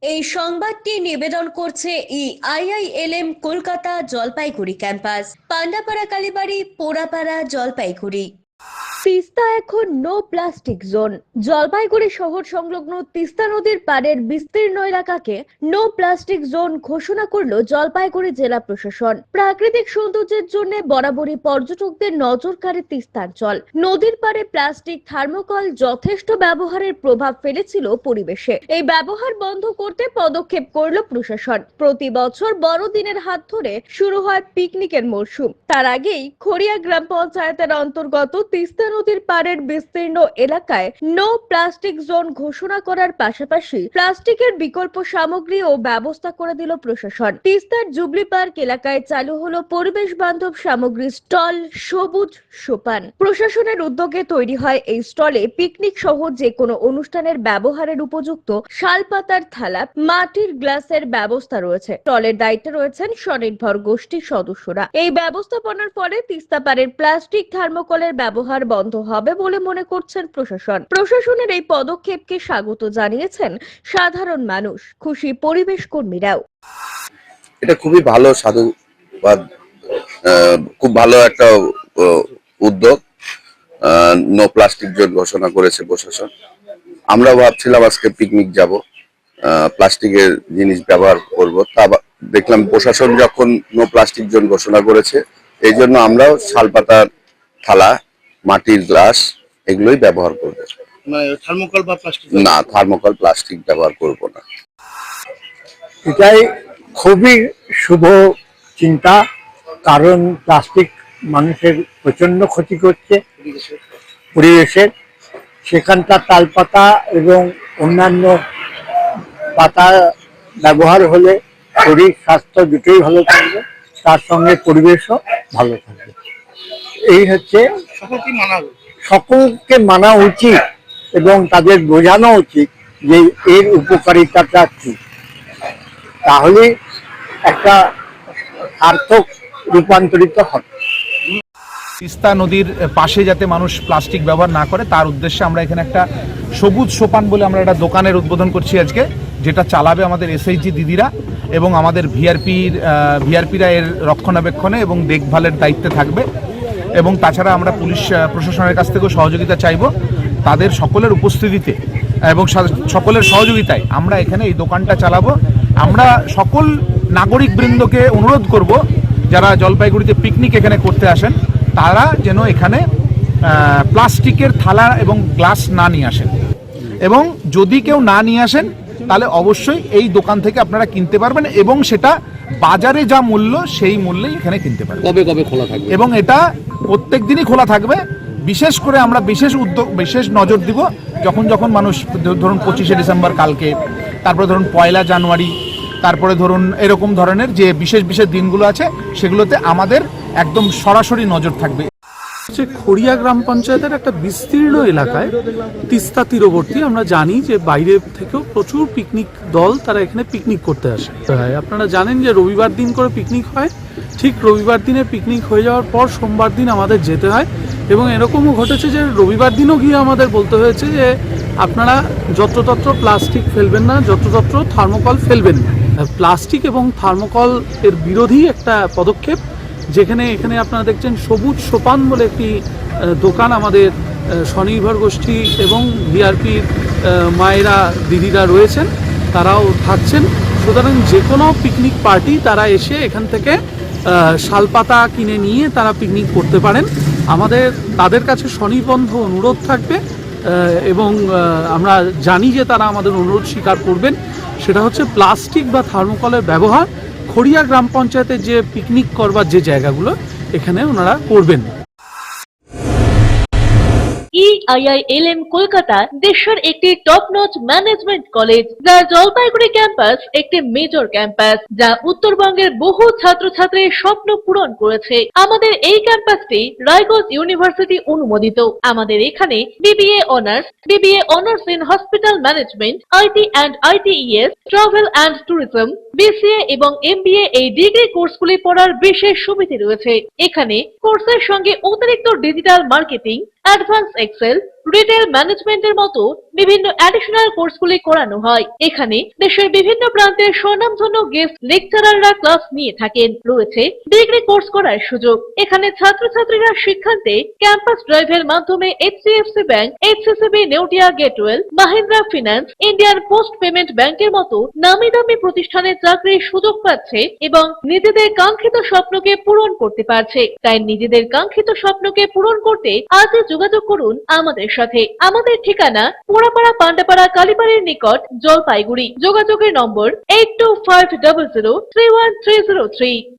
এই সংবাদটি নিবেদন করছে আইআইএলএম কলকাতা জলপাইগুড়ি ক্যাম্পাস, পান্ডাপাড়া কালীবাড়ি, পোড়াপাড়া, জলপাইগুড়ি। তিস্তা এখন নো প্লাস্টিক জোন। জলপাইগুড়ি শহর সংলগ্ন তিস্তা নদীর পাড়ের বিস্তীর্ণ এলাকাকে নো প্লাস্টিক জোন ঘোষণা করল জলপাইগুড়ি জেলা প্রশাসন। প্রাকৃতিক সৌন্দর্যের জন্য বরাবরই পর্যটকদের নজর কাড়ে তিস্তাঞ্চল। নদীর পাড়ে প্লাস্টিক, থার্মোকল যথেষ্ট ব্যবহারের প্রভাব ফেলেছিল পরিবেশে। এই ব্যবহার বন্ধ করতে পদক্ষেপ করল প্রশাসন। প্রতি বছর বড়দিনের হাত ধরে শুরু হয় পিকনিকের মরশুম। তার আগেই খড়িয়া গ্রাম পঞ্চায়েতের অন্তর্গত তিস্তা নদীর পাড়ের বিস্তীর্ণ এলাকায় নো প্লাস্টিক জোন ঘোষণা করার পাশাপাশি প্লাস্টিকের বিকল্প সামগ্রী ও ব্যবস্থা করে দিল প্রশাসন। তিস্তার জুবলি পার্ক এলাকায় চালু হলো পরিবেশ বান্ধব সামগ্রী স্টল সবুজ সোপান। প্রশাসনের উদ্যোগে তৈরি হয় এই স্টলে পিকনিক সহ যে কোনো অনুষ্ঠানের ব্যবহারের উপযুক্ত শালপাতার থালা, মাটির গ্লাসের ব্যবস্থা রয়েছে। স্টলের দায়িত্বে রয়েছেন স্বনির্ভর গোষ্ঠীর সদস্যরা। এই ব্যবস্থাপনার ফলে তিস্তা পাড়ের প্লাস্টিক, থার্মোকলের ব্যবহার বন্ধ হবে বলে মনে করছেন প্রশাসন। প্রশাসনের এই পদক্ষেপকে স্বাগত জানিয়েছেন সাধারণ মানুষ, খুশি পরিবেশ কর্মীরাও। এটা খুবই ভালো সাধুবাদ, খুব ভালো একটা উদ্যোগ। নো প্লাস্টিক জোন ঘোষণা করেছে প্রশাসন। আমরা ভাবছিলাম আজকে পিকনিক যাব, প্লাস্টিকের জিনিস ব্যবহার করব, তা দেখলাম প্রশাসন যখন নো প্লাস্টিক জোন ঘোষণা করেছে, এই জন্য আমরাও শালপাতার থালা, মাটির গ্লাস এগুলোই ব্যবহার করবো। থার্মোকল বা প্লাস্টিক না, থার্মোকল প্লাস্টিক ব্যবহার করব না। এটাই খুবই শুভ চিন্তা, কারণ প্লাস্টিক মানুষের প্রচন্ড ক্ষতি করছে পরিবেশের। সেখানকার তালপাতা এবং অন্যান্য পাতা ব্যবহার হলে শরীর স্বাস্থ্য দুটোই ভালো থাকবে, তার সঙ্গে পরিবেশও ভালো থাকবে। এই হচ্ছে সকলকে মানা উচিত এবং তাদের বোঝানো উচিত যে এর উপকারিতাটা কি, তাহলে একটা সার্থক রূপান্তরিত হবে। তিস্তা নদীর পাশে যাতে মানুষ প্লাস্টিক ব্যবহার না করে তার উদ্দেশ্যে আমরা এখানে একটা সবুজ সোপান বলে আমরা একটা দোকানের উদ্বোধন করছি আজকে, যেটা চালাবে আমাদের এসএইচজি দিদিরা এবং আমাদের ভিআরপিরা এর রক্ষণাবেক্ষণে এবং দেখভালের দায়িত্বে থাকবে। এবং তাছাড়া আমরা পুলিশ প্রশাসনের কাছ থেকেও সহযোগিতা চাইব। তাদের সকলের উপস্থিতিতে এবং সকলের সহযোগিতায় আমরা এখানে এই দোকানটা চালাবো। আমরা সকল নাগরিকবৃন্দকে অনুরোধ করব, যারা জলপাইগুড়িতে পিকনিক এখানে করতে আসেন, তারা যেন এখানে প্লাস্টিকের থালা এবং গ্লাস না নিয়ে আসেন, এবং যদি কেউ না নিয়ে আসেন তাহলে অবশ্যই এই দোকান থেকে আপনারা কিনতে পারবেন এবং সেটা বাজারে যা মূল্য সেই মূল্যেই এখানে কিনতে পারবেন। কবে কবে খোলা থাকবে? এবং এটা প্রত্যেক দিনই খোলা থাকবে। বিশেষ করে আমরা বিশেষ নজর দিব যখন যখন মানুষ, ধরুন 25শে ডিসেম্বর কালকে, তারপরে ধরুন 1 জানুয়ারি, তারপরে ধরুন এরকম ধরনের যে বিশেষ দিনগুলো আছে সেগুলোতে আমাদের একদম সরাসরি নজর থাকবে। খড়িয়া গ্রাম পঞ্চায়েতের একটা বিস্তীর্ণ এলাকায় তিস্তা তীরবর্তী, আমরা জানি যে বাইরে থেকেও প্রচুর পিকনিক দল তারা এখানে পিকনিক করতে আসে। আপনারা জানেন যে রবিবার দিন করে পিকনিক হয়, ঠিক রবিবার দিনে পিকনিক হয়ে যাওয়ার পর সোমবার দিন আমাদের যেতে হয়। এবং এরকমও ঘটেছে যে রবিবার দিনও গিয়ে আমাদের বলতে হয়েছে যে আপনারা যত্রতত্র প্লাস্টিক ফেলবেন না, যত্রতত্র থার্মোকল ফেলবেন না। প্লাস্টিক এবং থার্মোকল এর বিরোধী একটা পদক্ষেপ, যেখানে এখানে আপনারা দেখছেন সবুজ সোপান বলে একটি দোকান আমাদের স্বনির্ভর গোষ্ঠী এবং ভিআরপির মায়েরা দিদিরা রয়েছেন, তারাও থাকছেন। সুতরাং যে কোনো পিকনিক পার্টি তারা এসে এখান থেকে শালপাতা কিনে নিয়ে তারা পিকনিক করতে পারেন। আমাদের তাদের কাছে স্বনির্বন্ধ অনুরোধ থাকবে এবং আমরা জানি যে তারা আমাদের অনুরোধ স্বীকার করবেন। সেটা হচ্ছে প্লাস্টিক বা থার্মোকলের ব্যবহার খড়িয়া গ্রাম পঞ্চায়েতের যে পিকনিক করবার যে জায়গাগুলো এখানে ওনারা করবেন। আইআইএলএম কলকাতা দেশের একটি টপ নচ ম্যানেজমেন্ট কলেজ, যার জলপাইগুড়ি ক্যাম্পাস একটি মেজর ক্যাম্পাস, যা উত্তরবঙ্গের বহু ছাত্রছাত্রীর স্বপ্ন পূরণ করেছে। আমাদের এই ক্যাম্পাসটি রায়গঞ্জ ইউনিভার্সিটি অনুমোদিত। আমাদের এখানে BBA honours in hospital management, IT and ITES, travel and tourism, BCA এবং এমবিএ এই ডিগ্রি কোর্সগুলি পড়ার বিশেষ সুবিধা রয়েছে। এখানে কোর্সের সঙ্গে অতিরিক্ত digital marketing, advance Excel, retail ম্যানেজমেন্টের মতো বিভিন্ন অ্যাডিশনাল কোর্সগুলি করানো হয়। এখানে দেশের বিভিন্ন প্রান্তের স্বনামধন্য গেস্ট লেকচারাররা ক্লাস নিয়ে থাকেন। রয়েছে ডিগ্রি কোর্স করার সুযোগ। এখানে ছাত্রছাত্রীরা শিক্ষান্তে ক্যাম্পাস ড্রাইভের মাধ্যমে HDFC bank, HSBC Neotia Getwel, Mahindra finance, Indian post payment ব্যাংকের মতো নামি দামি প্রতিষ্ঠানে চাকরির সুযোগ পাচ্ছে এবং নিজেদের কাঙ্ক্ষিত স্বপ্নকে পূরণ করতে পারছে। তাই নিজেদের কাঙ্ক্ষিত স্বপ্নকে পূরণ করতে আজই যোগাযোগ করুন আমাদের সাথে। আমাদের ঠিকানা পোড়াপাড়া পান্ডাপাড়া কালীবাড়ির নিকট, জলপাইগুড়ি। যোগাযোগের নম্বর 8250031303।